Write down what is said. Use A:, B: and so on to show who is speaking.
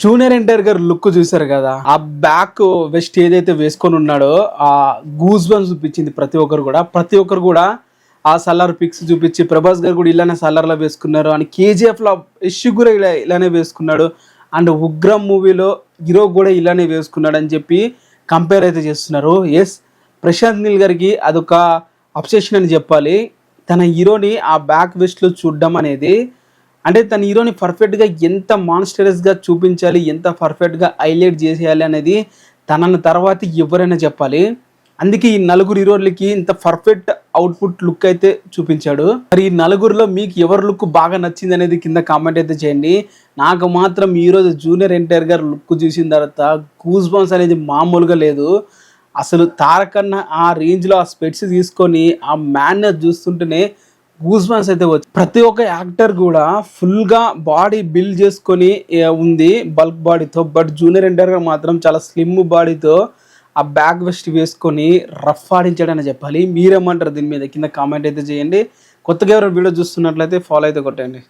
A: Junior NTR గారు look చూసారు కదా, ఆ బ్యాక్ వెస్ట్ ఏదైతే వేసుకొని ఉన్నాడో ఆ గూస్ బంప్స్ చూపించింది ప్రతి ఒక్కరు కూడా ఆ సల్లార్ పిక్స్ చూపించి ప్రభాస్ గారు కూడా ఇలానే సల్లార్లో వేసుకున్నారు అని, కేజీఎఫ్ లో యశ్ కూడా ఇలానే వేసుకున్నాడు అండ్ ఉగ్రం మూవీలో హీరో కూడా ఇలానే వేసుకున్నాడు అని చెప్పి కంపేర్ అయితే చేస్తున్నారు. ఎస్, ప్రశాంత్ నీల్ గారికి అదొక అబ్సెషన్ అని చెప్పాలి. తన హీరోని ఆ బ్యాక్ వెస్ట్ లో చూడడం అనేది, అంటే తన హీరోని పర్ఫెక్ట్గా ఎంత మాన్స్టరస్గా చూపించాలి, ఎంత పర్ఫెక్ట్గా హైలైట్ చేసేయాలి అనేది తనన్న తర్వాత ఎవరైనా చెప్పాలి. అందుకే ఈ నలుగురు హీరోలకి ఇంత పర్ఫెక్ట్ అవుట్పుట్ లుక్ అయితే చూపించాడు. మరి ఈ నలుగురిలో మీకు ఎవరి లుక్ బాగా నచ్చింది అనేది కింద కామెంట్ అయితే చేయండి. నాకు మాత్రం ఈరోజు జూనియర్ ఎన్టీఆర్ గారు లుక్ చూసిన తర్వాత గూస్ బంప్స్ అనేది మామూలుగా లేదు. అసలు తారకన్న ఆ రేంజ్లో ఆ స్పెట్స్ తీసుకొని ఆ మ్యాన్నెస్ చూస్తుంటేనే గూస్ బంప్స్ అయితే వచ్చి, ప్రతి ఒక్క యాక్టర్ కూడా ఫుల్గా బాడీ బిల్డ్ చేసుకొని ఉంది బల్క్ బాడీతో. బట్ జూనియర్ ఎన్టీఆర్ గారు మాత్రం చాలా స్లిమ్ బాడీతో ఆ బ్యాక్ వెస్ట్ వేసుకొని రఫ్ ఆడించాడని చెప్పాలి. మీరేమంటారు దీని మీద కింద కామెంట్ అయితే చేయండి. కొత్తగా ఎవరైనా వీడియో చూస్తున్నట్లయితే ఫాలో అయితే కొట్టండి.